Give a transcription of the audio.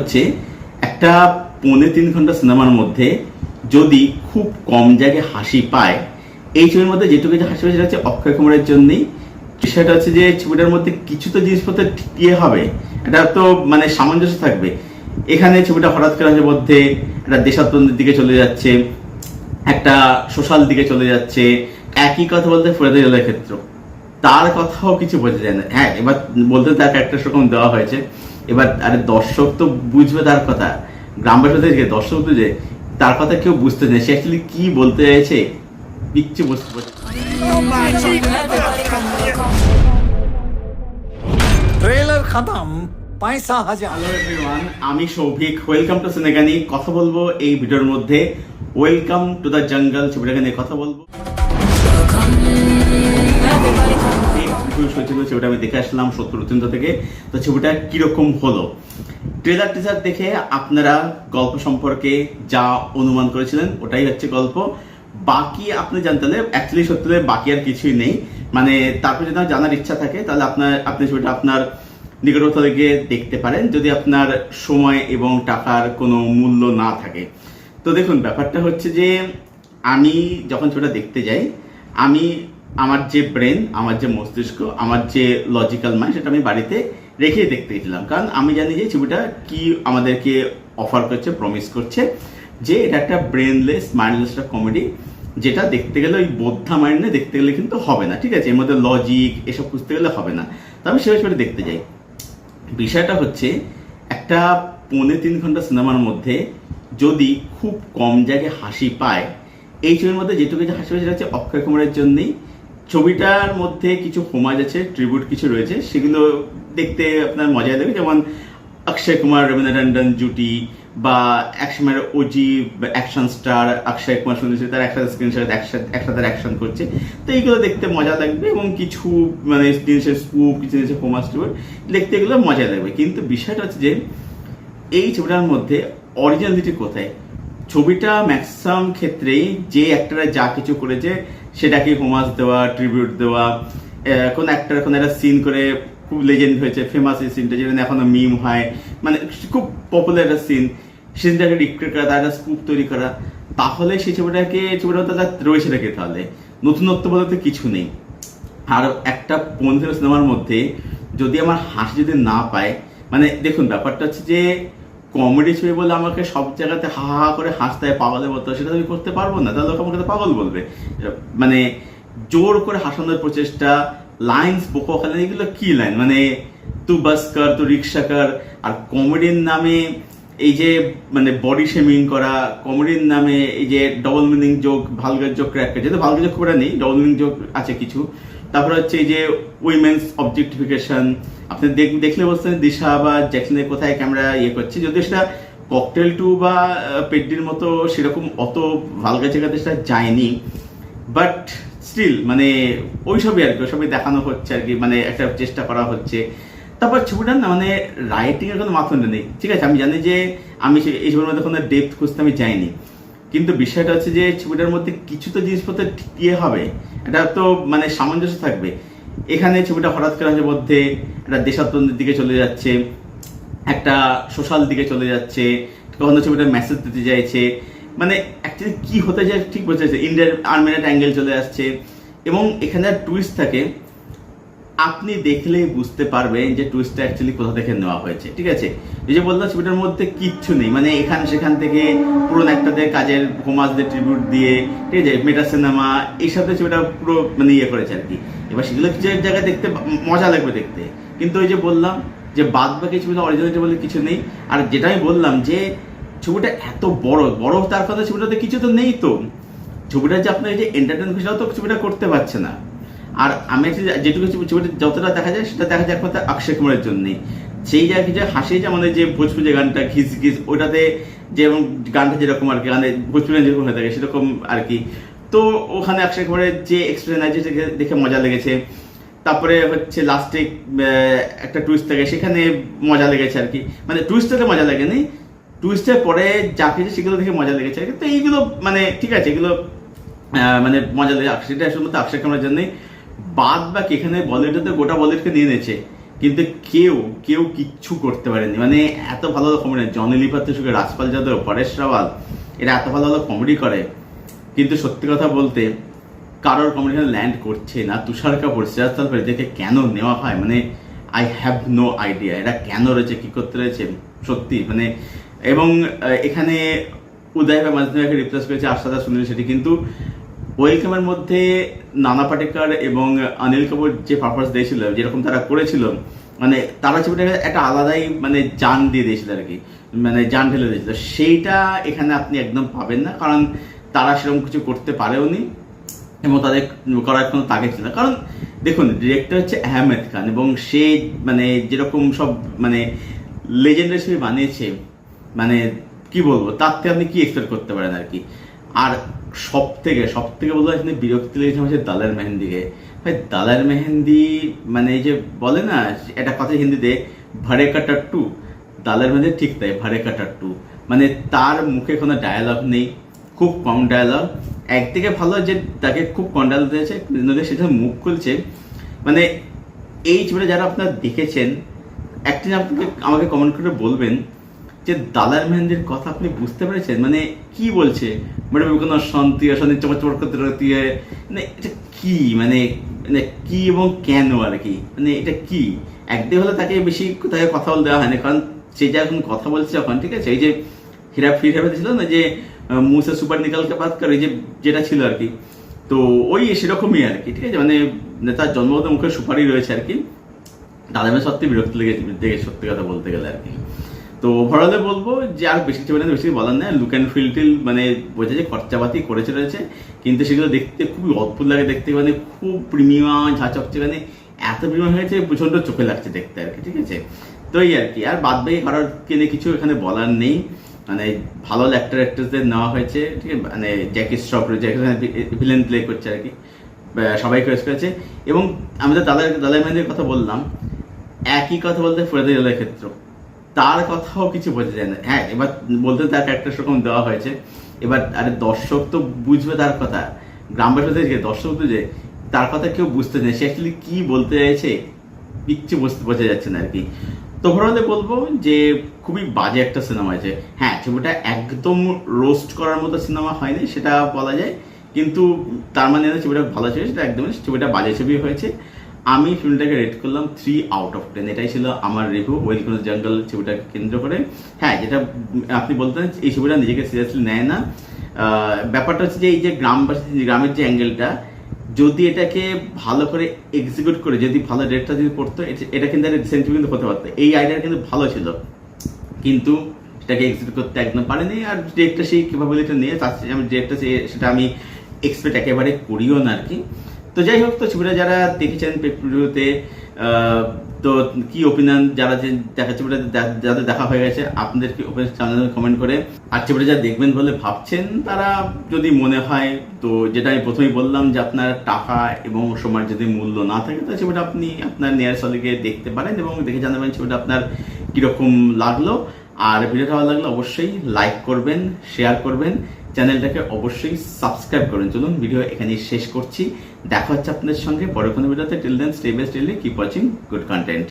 হচ্ছে একটা 3.5 ঘন্টা সিনেমার মধ্যে যদি খুব কম জায়গায় হাসি পায়, এই ছবির মধ্যে যেটুকু যে হাসি পায় সেটা হচ্ছে অক্ষয় কুমারের জন্যই। বিষয়টা হচ্ছে যে ছবিটার মধ্যে কিছু তো জিনিসপত্র টিকিয়ে হবে, এটা তো মানে সামঞ্জস্য থাকবে। এখানে ছবিটা হঠাৎ করে মধ্যে একটা দেশাত্মবোধের দিকে চলে যাচ্ছে, একটা সোশ্যাল দিকে চলে যাচ্ছে। একই কথা বলতে ফরিদা জলের ক্ষেত্র, তার কথাও কিছু বোঝা যায় না। হ্যাঁ, এবার বলতে তার ক্যারেক্টার সেরকম দেওয়া হয়েছে, এবার আরে দর্শক তো বুঝবে তার কথা, গ্রামবাসীদেরকে দর্শক বুঝে, তার কথা কেউ বুঝতে চায় সে অ্যাকচুয়ালি কি বলতে চাইছে, কিচ্ছু বুঝতে পারছে। ट्रेलर खत्म, पैसा हजार। হ্যালো এভরিওয়ান, আমি সৌভিক। Welcome to সিনেগানি। কথা বলবো এই ভিডিওর মধ্যে ওয়েলকাম টু দ্য জঙ্গল ছবিটাকে নিয়ে কথা বলবো। ছবিটা আমি দেখে আসলাম সত্যরচিন্তা থেকে। তো ছবিটা কিরকম হলো, ট্রেলার টিজার দেখে আপনারা গল্প সম্পর্কে যা অনুমান করেছিলেন ওটাই হচ্ছে গল্প। বাকি আপনি জানতে হলে অ্যাকচুয়ালি সত্যি বাকি আর কিছুই নেই। মানে তারপর যদি জানার ইচ্ছা থাকে তাহলে আপনি ছবিটা আপনার নিকটবর্তী থেকে দেখতে পারেন, যদি আপনার সময় এবং টাকার কোনো মূল্য না থাকে। তো দেখুন, ব্যাপারটা হচ্ছে যে আমি যখন ছবিটা দেখতে যাই, আমি আমার যে ব্রেন, আমার যে মস্তিষ্ক, আমার যে লজিক্যাল মাইন্ড, সেটা আমি বাড়িতে রেখেই দেখতে গেছিলাম। কারণ আমি জানি যে ছবিটা কি আমাদেরকে অফার করছে, প্রমিস করছে যে এটা একটা ব্রেনলেস মাইন্ডলেস একটা কমেডি, যেটা দেখতে গেলে ওই বোদ্ধা মাইন্ডে দেখতে গেলে কিন্তু হবে না। ঠিক আছে, এর মধ্যে লজিক এসব খুঁজতে গেলে হবে না। তবে সেভাবে ছবিটা দেখতে যাই। বিষয়টা হচ্ছে একটা 3.5 ঘন্টা সিনেমার মধ্যে যদি খুব কম জায়গায় হাসি পায়, এই ছবির মধ্যে যেটুকু যে হাসি পায় সেটা হচ্ছে অক্ষয় কুমারের জন্যই। ছবিটার মধ্যে কিছু হোমাজ আছে, ট্রিবিউট কিছু রয়েছে, সেগুলো দেখতে আপনার মজা লাগবে। যেমন অক্ষয় কুমার রবীন্দ্র টন্ডন জুটি, বা একসময়ের OG action star Akshay Kumar শুনেছি তার একটা স্ক্রিন একসাথে অ্যাকশন করছে। তো এইগুলো দেখতে মজা লাগবে, এবং কিছু মানে জিনিসের স্কুপ, কিছু জিনিসের হোমাজ ট্রিবিউট দেখতে এগুলো মজা লাগবে। কিন্তু বিষয়টা হচ্ছে যে এই ছবিটার মধ্যে অরিজিনালিটি কোথায়? ছবিটা ম্যাক্সিমাম ক্ষেত্রেই যে অ্যাক্টররা যা কিছু করেছে সেটাকে হোমাজ দেওয়া, ট্রিবিউট দেওয়া। কোন অ্যাক্টর কোন একটা সিন করে খুব লেজেন্ড হয়েছে, ফেমাস এই সিনটা, যেটা এখনো মিম হয়, মানে খুব পপুলার একটা সিনটাকে রিক্রিয়েট করা, তার একটা স্কুপ তৈরি করা, তাহলে সেই ছবিটা তার রয়েছে নাকি? তাহলে নতুনত্ব বলতে কিছু নেই। আর একটা 15 সিনেমার মধ্যে যদি আমার হাসি যদি না পায়, মানে দেখুন ব্যাপারটা হচ্ছে যে কমেডি ছবি বলে আমাকে সব জায়গাতে হা হা করে হাসতে হয় পাগলের মতো, সেটা আমি করতে পারবো না, তাহলে লোক আমাকে তো পাগল বলবে। মানে জোর করে হাসানোর প্রচেষ্টা, লাইন্স বোকাখালি, এগুলো কি লাইন? মানে তু বাস কর, তু রিক্সা কর। আর কমেডির নামে এই যে মানে বডি শেমিং করা, কমেডির নামে এই যে double meaning joke, vulgar joke crack করে, যেহেতু ভালগার জোক করে নেই, ডবল মিনিং জোক আছে কিছু। তারপরে হচ্ছে এই যে উইমেন্স অবজেক্টিফিকেশন, আপনি দেখলে বলছেন দিশা বা জ্যাকলিনের কোথায় ক্যামেরা ইয়ে করছে, যদিও সেটা ককটেল 2 বা পেড্ডির মতো সেরকম অত ভালগার জায়গাতে সেটা যায়নি, বাট স্টিল মানে ওইসবই আর কি, ওইসবই দেখানো হচ্ছে আর কি, মানে একটা চেষ্টা করা হচ্ছে। তারপর ছবিটার না মানে রাইটিং এর কোনো মাপদণ্ড নেই। ঠিক আছে, আমি জানি যে আমি এই ছবির মধ্যে কোনো ডেপথ খুঁজতে আমি যাইনি, কিন্তু বিষয়টা হচ্ছে যে ছবিটার মধ্যে কিছু তো জিনিসপত্র টিকিয়ে হবে, এটা তো মানে সামঞ্জস্য থাকবে। এখানে ছবিটা হঠাৎ করে মধ্যে একটা দেশাত্মবোধের দিকে চলে যাচ্ছে, একটা সোশ্যাল দিকে চলে যাচ্ছে, কখনো ছবিটা মেসেজ দিতে চাইছে, মানে অ্যাকচুয়ালি কি হতে যায় ঠিক বোঝা যাচ্ছে। ইন্ডিয়ার আর্মিনেট অ্যাঙ্গেল চলে আসছে, এবং এখানে টুইস্ট থাকে, আপনি দেখলেই বুঝতে পারবেন যে টুইস্টটা অ্যাকচুয়ালি কোথা থেকে নেওয়া হয়েছে। ঠিক আছে, এই যে বললাম ছবিটার মধ্যে কিচ্ছু নেই, মানে এখান সেখান থেকে পুরো একটাদের কাজের হোমাজদের ট্রিবিউট দিয়ে, ঠিক আছে, মেটা সিনেমা এইসব ছবিটা পুরো মানে ইয়ে করেছে আর কি। এবার সেগুলো কিছু জায়গায় দেখতে মজা লাগবে দেখতে, কিন্তু ওই যে বললাম যে বাদ বাকি ছবিটা অরিজিনালিটি বলে কিছু নেই। আর যেটা আমি বললাম যে ছবিটা এত বড় তার কথা ছবিটাতে কিছু তো নেই। তো ছবিটা যে আপনার যে এন্টারটেনমেন্ট সেটাও তো ছবিটা করতে পারছে না। আর আমি যেটুকু ছবিটা যতটা দেখা যায় সেটা দেখা যায় একমাত্র অক্ষয় কুমারের জন্যই। সেই জায়গায় যে হাসি, যে আমাদের যে ভোজপুরি গানটা ঘিস ঘিস, ওটাতে যেমন গানটা যেরকম আর কি, গানে ভোজপুরি যেরকম হয়ে থাকে সেরকম আর কি। তো ওখানে অক্ষয় কুমারের যে এক্সপ্রেশন আছে দেখে মজা লেগেছে। তারপরে হচ্ছে লাস্টে একটা টুইস্ট থাকে, সেখানে মজা লেগেছে আর কি। মানে টুইস্টটাতে মজা লাগেনি, টুইস্টের পরে যা কিছু সেগুলো দেখে মজা লেগেছে আর কি। তো এইগুলো মানে ঠিক আছে, এগুলো মানে মজা লেগে সেটা আসলে মতো অক্ষয় কুমারের জন্যই। বাদ বাকি এখানে বলিউডে তো গোটা বলিউডকে নিয়ে নিয়েছে, কিন্তু কেউ কেউ কিচ্ছু করতে পারেনি। মানে এত ভালো ভালো কমেডি, জনি লিভার থেকে শুরু করে রাজপাল যাদব, পরেশ রাওয়াল, এরা এত ভালো ভালো কমেডি করে, কিন্তু সত্যি কথা বলতে কারোর কমেডি ল্যান্ড করছে না। তুষার কাপুর, সিরাজ তালপর এদেরকে কেন নেওয়া হয়, মানে আই হ্যাভ নো আইডিয়া এরা কেন রয়েছে, কি করতে রয়েছে সত্যি মানে। এবং এখানে উদয় ভাই মাঝে রিপ্লেস করেছে আশাদা সুনীল শেঠি, কিন্তু ওয়েলকামের মধ্যে নানা পাটেকর এবং অনিল কাপুর যে পারফরমেন্স দিয়েছিল, যেরকম তারা করেছিল, মানে তারা ছবিটাকে একটা আলাদাই মানে জান দিয়ে দিয়েছিল আর কি, মানে জান ঢেলে দিয়েছিল। সেইটা এখানে আপনি একদম পাবেন না, কারণ তারা সেরকম কিছু করতে পারেও নি এবং তাদের করার কোনো তাগিদ ছিল না। কারণ দেখুন, ডিরেক্টর হচ্ছে আহমেদ খান এবং সে মানে যেরকম সব মানে লেজেন্ডারি ছবি বানিয়েছে, মানে কি বলবো, তার থেকে আপনি কি এক্সপেক্ট করতে পারেন আর কি। আর সব থেকে বলবো এখানে বিরক্তি লেগেছে হচ্ছে দালার মেহেন্দিকে। ভাই দালার মেহেন্দি মানে এই যে বলে না একটা কথা হিন্দিতে, ভাড়ে কা টাট্টু, দালার মেহেন্দি ঠিক তাই, ভাড়ে কা টাট্টু। মানে তার মুখে কোনো ডায়ালগ নেই, খুব কম ডায়ালগ। একদিকে ভালো যে তাকে খুব কম ডায়ালগ দিয়েছে, সেটা মুখ খুলছে। মানে এই ছবিটা যারা আপনারা দেখেছেন, একদিন আপনাকে আমাকে কমেন্ট করে বলবেন যে দালার মেহেন্দির কথা আপনি বুঝতে পেরেছেন, মানে কি বলছে, মানে কোনো শান্তি অশান্তি চমচমট করতে রতি, মানে এটা কি, মানে মানে কি এবং কেন আর কি, মানে এটা কি। একদিকে হলে তাকে বেশি তাকে কথা বলতে দেওয়া হয়নি, কারণ সে যা এখন কথা বলছে যখন, ঠিক আছে, এই যে হিরা ছিল না যে মুসে সুপার নিকালকে বাদ করে, যে যেটা ছিল আর কি, তো ওই সেরকমই আর কি, ঠিক আছে, মানে তার জন্মগত মুখে সুপারই রয়েছে আর কি। দাদা মেয়ে সত্যি বিরক্তি লেগে সত্যি কথা বলতে গেলে আর কি। তো ওভারঅলে বলবো যে আর বেশি কিছু বেশি বলার নেই। লুক অ্যান্ড ফিল মানে বোঝা যায় খরচাপাতি করেছে রয়েছে, কিন্তু সেগুলো দেখতে খুবই অদ্ভুত লাগে দেখতে, মানে খুব প্রিমিয়াম ঝাঁচকছে, মানে এত প্রিমিয়াম হয়েছে প্রচন্ড চোখে লাগছে দেখতে আর কি, ঠিক আছে। তো এই আর কি, আর বাদ বাকি কারোর কিনে কিছু এখানে বলার নেই। মানে ভালো অ্যাক্টরদের নেওয়া হয়েছে, ঠিক আছে, মানে জ্যাকি শ্রফ ভিলেন প্লে করছে আর কি, সবাইকে রেস করেছে। এবং আমি তো দালার মেহেন্দির কথা বললাম, একই কথা বলতে ফরিদা ইলাহির ক্ষেত্র, তার কথাও কিছু বোঝা যায় না। হ্যাঁ, এবার বলতে তার ক্যারেক্টার সেরকম দেওয়া হয়েছে, এবার আরে দর্শক তো বুঝবে তার কথা, গ্রামবাসী দর্শক তো যে তার কথা কেউ বুঝতে চায়, সে অ্যাকচুয়ালি কি বলতে চাইছে কিচ্ছু বোঝা যাচ্ছে না আর কি। তো ওভারঅলে বলবো যে খুবই বাজে একটা সিনেমা হয়েছে। হ্যাঁ, ছবিটা একদম রোস্ট করার মতো সিনেমা হয়নি সেটা বলা যায়, কিন্তু তার মানে ছবিটা ভালো ছিল সেটা একদমই, ছবিটা বাজে ছবি হয়েছে। আমি ফিল্মটাকে রেট করলাম 3 আউট অফ 10। এটাই ছিল আমার রিভিউ ওয়েলকাম জঙ্গল ছবিটাকে কেন্দ্র করে। হ্যাঁ, যেটা আপনি বলতেন এই ছবিটা নিজেকে সিরিয়াসলি নেয় না। ব্যাপারটা হচ্ছে যে এই যে গ্রামের যে অ্যাঙ্গেলটা, যদি এটাকে ভালো করে এক্সিকিউট করে, যদি ভালো ডিরেক্টর যদি করতো, এটা কিন্তু একটা রিসেন্ট কিন্তু হতে পারতো। এই আইডিয়া কিন্তু ভালো ছিল, কিন্তু সেটাকে এক্সিকিউট করতে একদম পারেনি। আর ডিরেক্টর সেই ক্যাপাবিলিটি নিয়ে তার আমি ডিরেক্টর সেটা আমি এক্সপেক্ট একেবারে করিও না আর কি। তো যাই হোক, তো ছবিটা যারা দেখেছেন প্রিভিউতে, তো কি ওপিনিয়ন যারা যে দেখা ছবিটা যাদের দেখা হয়ে গেছে, আপনাদের কি ওপিনিয়ন কমেন্ট করে। আর ছবিটা যারা দেখবেন বলে ভাবছেন, তারা যদি মনে হয়, তো যেটা আমি প্রথমেই বললাম যে আপনার টাকা এবং সময়ের যদি মূল্য না থাকে, তো ছবিটা আপনি আপনার নিয়ার সলিকে দেখতে পারেন এবং দেখে জানাবেন ছবিটা আপনার কিরকম লাগলো। আর ভিডিওটা ভালো লাগলে অবশ্যই লাইক করবেন, শেয়ার করবেন, চ্যানেলটাকে অবশ্যই সাবস্ক্রাইব করুন। চলুন ভিডিও এখানেই শেষ করছি, দেখা হচ্ছে আপনাদের সঙ্গে পরে কোনো ভিডিওতে। Till then stay best, keep watching good content.